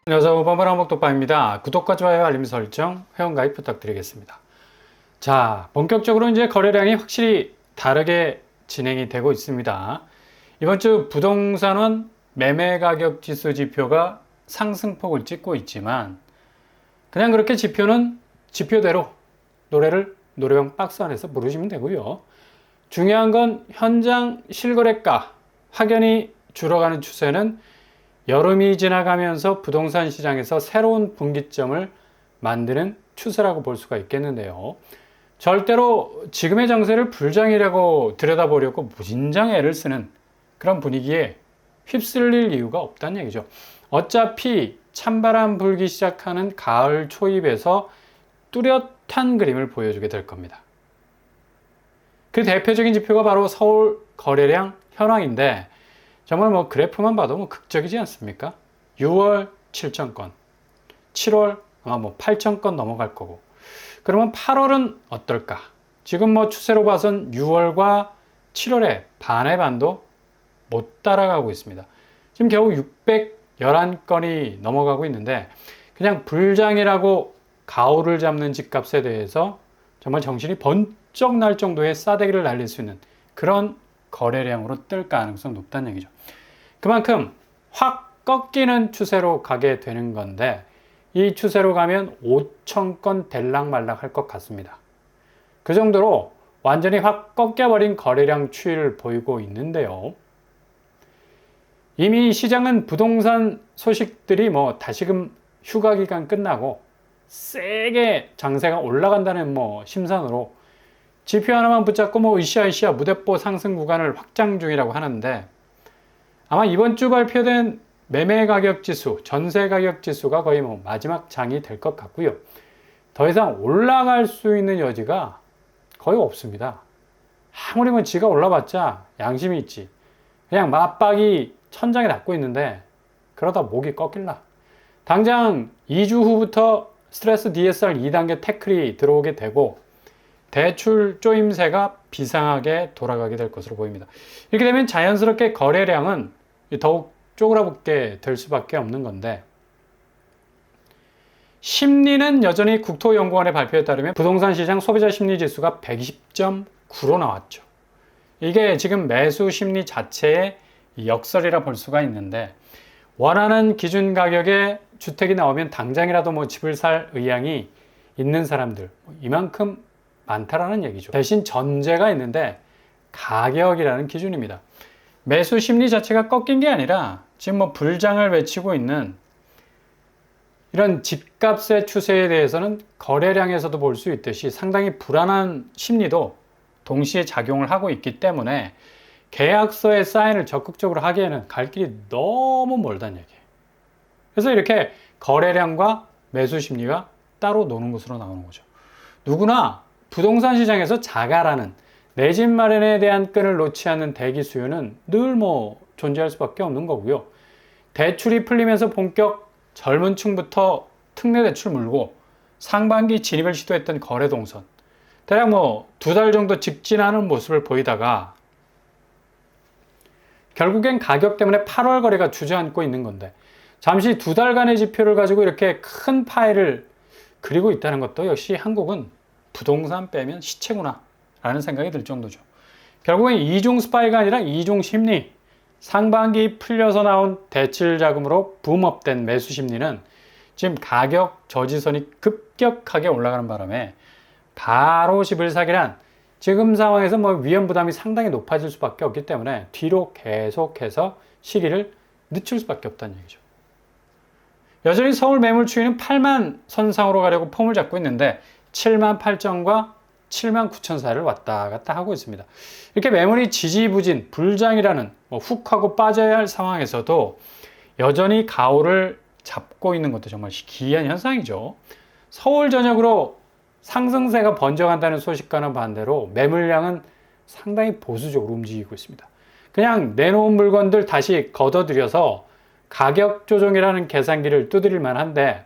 안녕하세요. 오바마라목독방입니다. 구독과 좋아요, 알림 설정, 회원가입 부탁드리겠습니다. 자, 본격적으로 이제 거래량이 확실히 다르게 진행이 되고 있습니다. 이번 주 부동산원 매매가격 지수 지표가 상승폭을 찍고 있지만 그냥 그렇게 지표는 지표대로 노래를 노래방 박스 안에서 부르시면 되고요. 중요한 건 현장 실거래가 확연히 줄어가는 추세는 여름이 지나가면서 부동산 시장에서 새로운 분기점을 만드는 추세라고 볼 수가 있겠는데요. 절대로 지금의 정세를 불장이라고 들여다보려고 무진장 애를 쓰는 그런 분위기에 휩쓸릴 이유가 없다는 얘기죠. 어차피 찬바람 불기 시작하는 가을 초입에서 뚜렷한 그림을 보여주게 될 겁니다. 그 대표적인 지표가 바로 서울 거래량 현황인데 정말 그래프만 봐도 극적이지 않습니까? 6월 7,000건, 7월 아마 8,000건 넘어갈 거고. 그러면 8월은 어떨까? 지금 추세로 봐선 6월과 7월에 반의 반도 못 따라가고 있습니다. 지금 겨우 611건이 넘어가고 있는데 그냥 불장이라고 가오를 잡는 집값에 대해서 정말 정신이 번쩍 날 정도의 싸대기를 날릴 수 있는 그런 거래량으로 뜰 가능성 높다는 얘기죠. 그만큼 확 꺾이는 추세로 가게 되는 건데 이 추세로 가면 5,000건 될락말락 할 것 같습니다. 그 정도로 완전히 확 꺾여버린 거래량 추이를 보이고 있는데요. 이미 시장은 부동산 소식들이 다시금 휴가 기간 끝나고 세게 장세가 올라간다는 심산으로 지표 하나만 붙잡고 으쌰으쌰 무대뽀 상승 구간을 확장 중이라고 하는데 아마 이번 주 발표된 매매 가격 지수, 전세 가격 지수가 거의 마지막 장이 될 것 같고요. 더 이상 올라갈 수 있는 여지가 거의 없습니다. 아무리 지가 올라봤자 양심이 있지. 그냥 맞박이 천장에 닿고 있는데 그러다 목이 꺾일라. 당장 2주 후부터 스트레스 DSR 2단계 태클이 들어오게 되고 대출 쪼임새가 비상하게 돌아가게 될 것으로 보입니다. 이렇게 되면 자연스럽게 거래량은 더욱 쪼그라붙게 될 수밖에 없는 건데 심리는 여전히 국토연구원의 발표에 따르면 부동산 시장 소비자 심리 지수가 120.9로 나왔죠. 이게 지금 매수 심리 자체의 역설이라 볼 수가 있는데 원하는 기준 가격에 주택이 나오면 당장이라도 집을 살 의향이 있는 사람들 이만큼 많다라는 얘기죠. 대신 전제가 있는데 가격이라는 기준입니다. 매수 심리 자체가 꺾인 게 아니라 지금 불장을 외치고 있는 이런 집값의 추세에 대해서는 거래량에서도 볼 수 있듯이 상당히 불안한 심리도 동시에 작용을 하고 있기 때문에 계약서에 사인을 적극적으로 하기에는 갈 길이 너무 멀다는 얘기예요. 그래서 이렇게 거래량과 매수 심리가 따로 노는 것으로 나오는 거죠. 누구나 부동산 시장에서 자가라는 내 집 마련에 대한 끈을 놓지 않는 대기 수요는 늘 존재할 수밖에 없는 거고요. 대출이 풀리면서 본격 젊은 층부터 특례 대출 물고 상반기 진입을 시도했던 거래 동선. 대략 2달 정도 직진하는 모습을 보이다가 결국엔 가격 때문에 8월 거래가 주저앉고 있는 건데 잠시 2달간의 지표를 가지고 이렇게 큰 파일을 그리고 있다는 것도 역시 한국은 부동산 빼면 시체구나 라는 생각이 들 정도죠. 결국엔 이중 스파이가 아니라 이중 심리, 상반기 풀려서 나온 대출 자금으로 붐업된 매수 심리는 지금 가격 저지선이 급격하게 올라가는 바람에 바로 집을 사기란 지금 상황에서 위험 부담이 상당히 높아질 수밖에 없기 때문에 뒤로 계속해서 시기를 늦출 수밖에 없다는 얘기죠. 여전히 서울 매물 추이는 8만 선상으로 가려고 폼을 잡고 있는데 7만 8천과 7만 9천 사이를 왔다 갔다 하고 있습니다. 이렇게 매물이 지지부진, 불장이라는 훅 하고 빠져야 할 상황에서도 여전히 가오를 잡고 있는 것도 정말 기이한 현상이죠. 서울 전역으로 상승세가 번져간다는 소식과는 반대로 매물량은 상당히 보수적으로 움직이고 있습니다. 그냥 내놓은 물건들 다시 걷어들여서 가격 조정이라는 계산기를 두드릴 만한데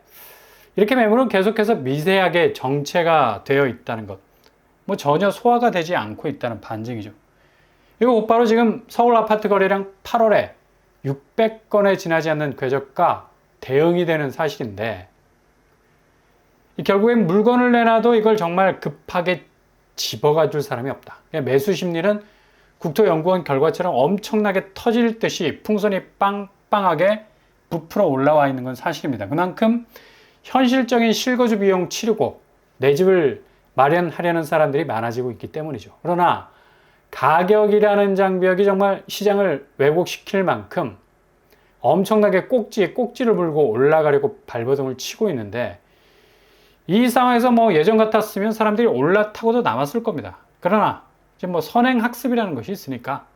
이렇게 매물은 계속해서 미세하게 정체가 되어 있다는 것. 전혀 소화가 되지 않고 있다는 반증이죠. 이거 곧바로 지금 서울 아파트 거래량 8월에 600건에 지나지 않는 궤적과 대응이 되는 사실인데 결국엔 물건을 내놔도 이걸 정말 급하게 집어가 줄 사람이 없다. 매수 심리는 국토연구원 결과처럼 엄청나게 터질 듯이 풍선이 빵빵하게 부풀어 올라와 있는 건 사실입니다. 그만큼 현실적인 실거주 비용 치르고 내 집을 마련하려는 사람들이 많아지고 있기 때문이죠. 그러나 가격이라는 장벽이 정말 시장을 왜곡시킬 만큼 엄청나게 꼭지에 꼭지를 물고 올라가려고 발버둥을 치고 있는데 이 상황에서 예전 같았으면 사람들이 올라타고도 남았을 겁니다. 그러나 지금 선행학습이라는 것이 있으니까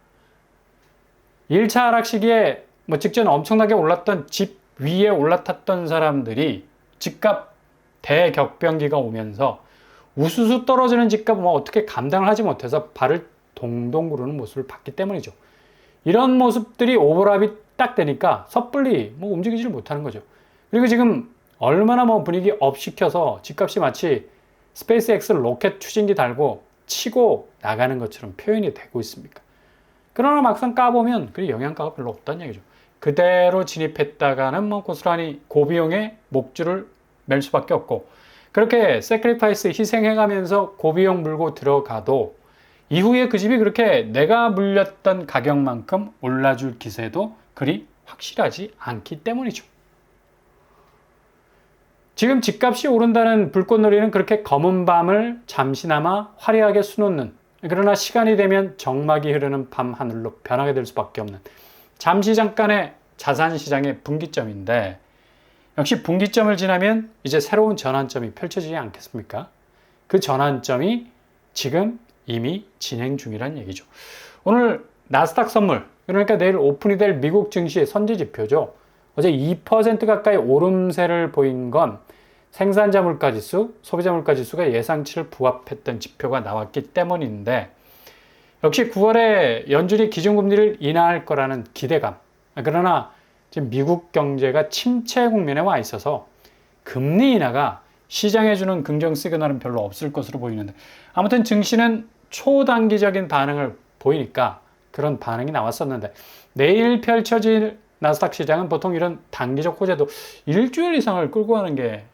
1차 하락 시기에 직전 엄청나게 올랐던 집 위에 올라탔던 사람들이 집값 대격변기가 오면서 우수수 떨어지는 집값 어떻게 감당을 하지 못해서 발을 동동 구르는 모습을 봤기 때문이죠. 이런 모습들이 오버랩이 딱 되니까 섣불리 움직이지를 못하는 거죠. 그리고 지금 얼마나 분위기 업 시켜서 집값이 마치 스페이스X 로켓 추진기 달고 치고 나가는 것처럼 표현이 되고 있습니까? 그러나 막상 까보면 그 영양가가 별로 없다는 얘기죠. 그대로 진입했다가는 고스란히 고비용의 목줄을 맬 수밖에 없고 그렇게 세크리파이스 희생해가면서 고비용 물고 들어가도 이후에 그 집이 그렇게 내가 물렸던 가격만큼 올라줄 기세도 그리 확실하지 않기 때문이죠. 지금 집값이 오른다는 불꽃놀이는 그렇게 검은 밤을 잠시나마 화려하게 수놓는, 그러나 시간이 되면 정막이 흐르는 밤 하늘로 변하게 될 수밖에 없는 잠시 잠깐의 자산시장의 분기점인데, 역시 분기점을 지나면 이제 새로운 전환점이 펼쳐지지 않겠습니까? 그 전환점이 지금 이미 진행 중이란 얘기죠. 오늘 나스닥 선물, 그러니까 내일 오픈이 될 미국 증시의 선제지표죠. 어제 2% 가까이 오름세를 보인 건 생산자 물가지수, 소비자 물가지수가 예상치를 부합했던 지표가 나왔기 때문인데, 역시 9월에 연준이 기준금리를 인하할 거라는 기대감, 그러나 지금 미국 경제가 침체 국면에 와 있어서 금리 인하가 시장에 주는 긍정 시그널은 별로 없을 것으로 보이는데, 아무튼 증시는 초단기적인 반응을 보이니까 그런 반응이 나왔었는데, 내일 펼쳐질 나스닥 시장은 보통 이런 단기적 호재도 일주일 이상을 끌고 가는 게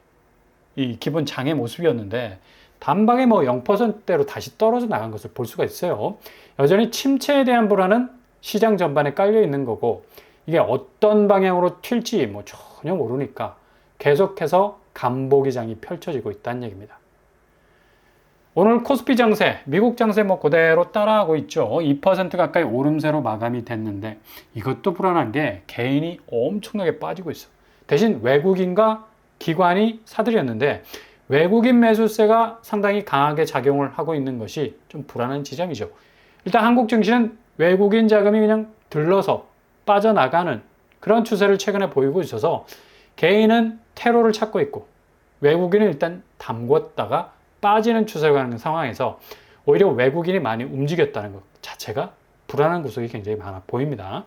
이 기본 장의 모습이었는데, 단방에 0%대로 다시 떨어져 나간 것을 볼 수가 있어요. 여전히 침체에 대한 불안은 시장 전반에 깔려 있는 거고, 이게 어떤 방향으로 튈지 전혀 모르니까 계속해서 간보기장이 펼쳐지고 있다는 얘기입니다. 오늘 코스피 장세, 미국 장세 그대로 따라하고 있죠. 2% 가까이 오름세로 마감이 됐는데, 이것도 불안한 게 개인이 엄청나게 빠지고 있어. 대신 외국인과 기관이 사들였는데, 외국인 매수세가 상당히 강하게 작용을 하고 있는 것이 좀 불안한 지점이죠. 일단 한국 증시는 외국인 자금이 그냥 들러서 빠져나가는 그런 추세를 최근에 보이고 있어서 개인은 테러를 찾고 있고, 외국인은 일단 담궜다가 빠지는 추세가 가는 상황에서 오히려 외국인이 많이 움직였다는 것 자체가 불안한 구석이 굉장히 많아 보입니다.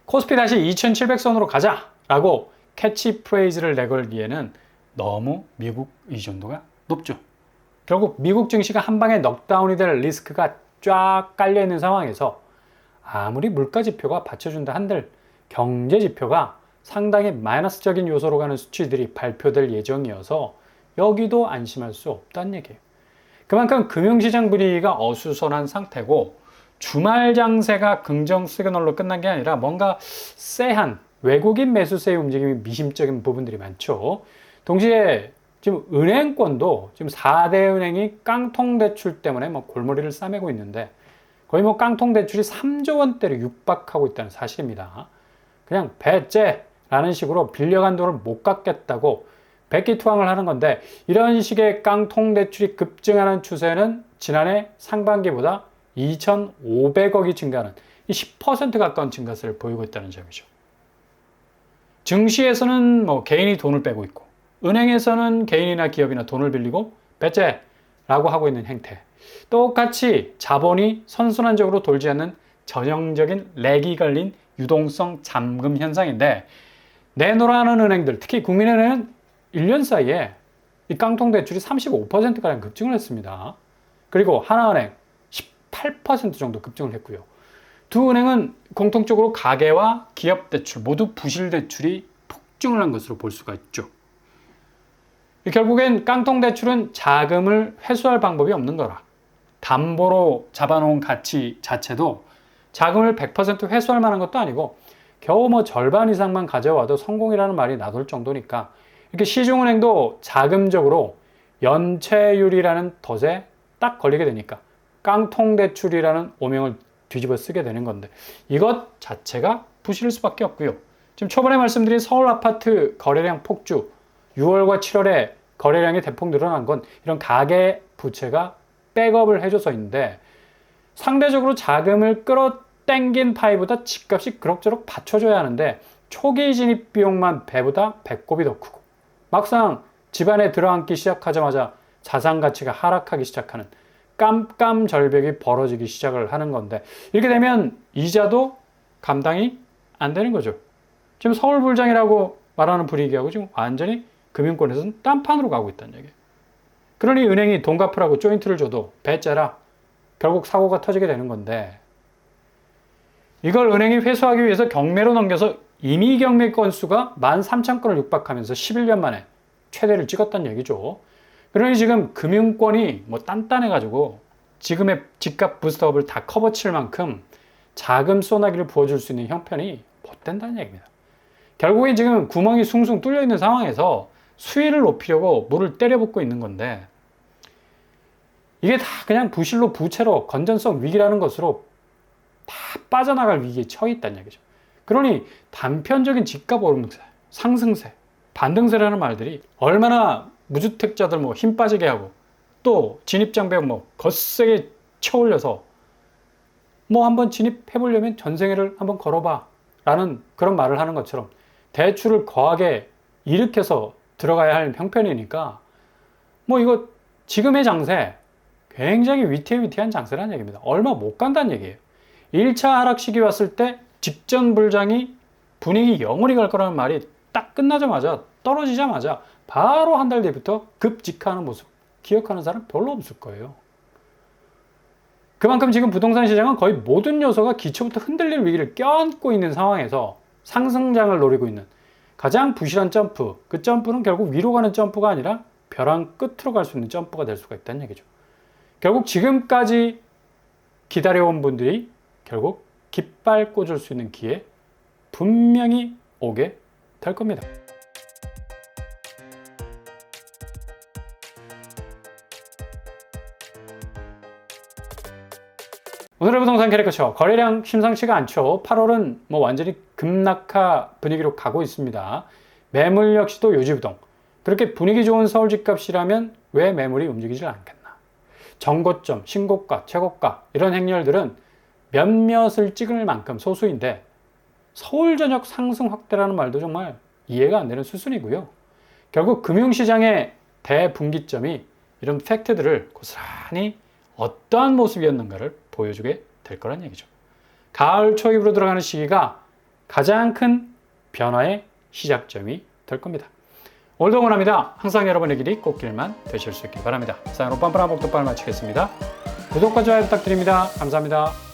코스피 다시 2700선으로 가자라고 캐치프레이즈를 내걸기에는 너무 미국 의존도가 높죠. 결국 미국 증시가 한 방에 넉다운이 될 리스크가 쫙 깔려 있는 상황에서 아무리 물가 지표가 받쳐준다 한들 경제 지표가 상당히 마이너스적인 요소로 가는 수치들이 발표될 예정이어서 여기도 안심할 수 없다는 얘기예요. 그만큼 금융시장 분위기가 어수선한 상태고, 주말 장세가 긍정 시그널로 끝난 게 아니라 뭔가 쎄한 외국인 매수세의 움직임이 미심적인 부분들이 많죠. 동시에 지금 은행권도 지금 4대 은행이 깡통 대출 때문에 골머리를 싸매고 있는데, 거의 깡통 대출이 3조 원대로 육박하고 있다는 사실입니다. 그냥 배째라는 식으로 빌려간 돈을 못 갚겠다고 백기투항을 하는 건데, 이런 식의 깡통 대출이 급증하는 추세는 지난해 상반기보다 2,500억이 증가하는 10% 가까운 증가세를 보이고 있다는 점이죠. 증시에서는 개인이 돈을 빼고 있고, 은행에서는 개인이나 기업이나 돈을 빌리고 배째라고 하고 있는 행태. 똑같이 자본이 선순환적으로 돌지 않는 전형적인 렉이 걸린 유동성 잠금 현상인데, 내놓으라는 은행들, 특히 국민은행은 1년 사이에 이 깡통 대출이 35%가량 급증을 했습니다. 그리고 하나은행 18% 정도 급증을 했고요. 두 은행은 공통적으로 가계와 기업 대출 모두 부실 대출이 폭증을 한 것으로 볼 수가 있죠. 결국엔 깡통 대출은 자금을 회수할 방법이 없는 거라. 담보로 잡아놓은 가치 자체도 자금을 100% 회수할 만한 것도 아니고 겨우 뭐 절반 이상만 가져와도 성공이라는 말이 나돌 정도니까 이렇게 시중은행도 자금적으로 연체율이라는 덫에 딱 걸리게 되니까 깡통 대출이라는 오명을 뒤집어 쓰게 되는 건데 이것 자체가 부실일 수밖에 없고요. 지금 초반에 말씀드린 서울 아파트 거래량 폭주 6월과 7월에 거래량이 대폭 늘어난 건 이런 가계 부채가 백업을 해줘서인데 상대적으로 자금을 끌어당긴 파이보다 집값이 그럭저럭 받쳐줘야 하는데 초기 진입 비용만 배보다 배꼽이 더 크고 막상 집안에 들어앉기 시작하자마자 자산 가치가 하락하기 시작하는 깜깜절벽이 벌어지기 시작을 하는 건데 이렇게 되면 이자도 감당이 안 되는 거죠. 지금 서울불장이라고 말하는 분위기하고 지금 완전히 금융권에서는 딴판으로 가고 있다는 얘기예요. 그러니 은행이 돈 갚으라고 조인트를 줘도 배째라 결국 사고가 터지게 되는 건데 이걸 은행이 회수하기 위해서 경매로 넘겨서 임의 경매 건수가 13,000건을 육박하면서 11년 만에 최대를 찍었다는 얘기죠. 그러니 지금 금융권이 뭐 단단해가지고 지금의 집값 부스트업을 다 커버칠 만큼 자금 소나기를 부어줄 수 있는 형편이 못 된다는 얘기입니다. 결국에 지금 구멍이 숭숭 뚫려 있는 상황에서 수위를 높이려고 물을 때려붓고 있는 건데 이게 다 그냥 부실로 부채로 건전성 위기라는 것으로 다 빠져나갈 위기에 처해 있다는 얘기죠. 그러니 단편적인 집값 오름세, 상승세, 반등세라는 말들이 얼마나 무주택자들 뭐 힘 빠지게 하고 또 진입장벽 뭐 거세게 쳐올려서 뭐 한번 진입해 보려면 전생애를 한번 걸어봐 라는 그런 말을 하는 것처럼 대출을 거하게 일으켜서 들어가야 할 형편이니까 뭐 이거 지금의 장세 굉장히 위태위태한 장세라는 얘기입니다. 얼마 못 간다는 얘기예요. 1차 하락 시기 왔을 때 직전 불장이 분위기 영원히 갈 거라는 말이 딱 끝나자마자 떨어지자마자 바로 한 달 뒤부터 급직하는 모습 기억하는 사람 별로 없을 거예요. 그만큼 지금 부동산 시장은 거의 모든 요소가 기초부터 흔들릴 위기를 껴안고 있는 상황에서 상승장을 노리고 있는 가장 부실한 점프, 그 점프는 결국 위로 가는 점프가 아니라 벼랑 끝으로 갈 수 있는 점프가 될 수가 있다는 얘기죠. 결국 지금까지 기다려온 분들이 결국 깃발 꽂을 수 있는 기회 분명히 오게 될 겁니다. 오늘의 부동산 캐릭터쇼 거래량 심상치가 않죠. 8월은 뭐 완전히 급락하 분위기로 가고 있습니다. 매물 역시도 요지부동. 그렇게 분위기 좋은 서울 집값이라면 왜 매물이 움직이질 않겠나. 정고점, 신고가, 최고가 이런 행렬들은 몇몇을 찍을 만큼 소수인데 서울 전역 상승 확대라는 말도 정말 이해가 안 되는 수준이고요. 결국 금융시장의 대분기점이 이런 팩트들을 고스란히 어떠한 모습이었는가를 보여주게 될 거란 얘기죠. 가을 초입으로 들어가는 시기가 가장 큰 변화의 시작점이 될 겁니다. 오늘도 응원합니다. 항상 여러분의 길이 꽃길만 되실 수 있길 바랍니다. 이상으로 빰빠라 복덕방을 마치겠습니다. 구독과 좋아요 부탁드립니다. 감사합니다.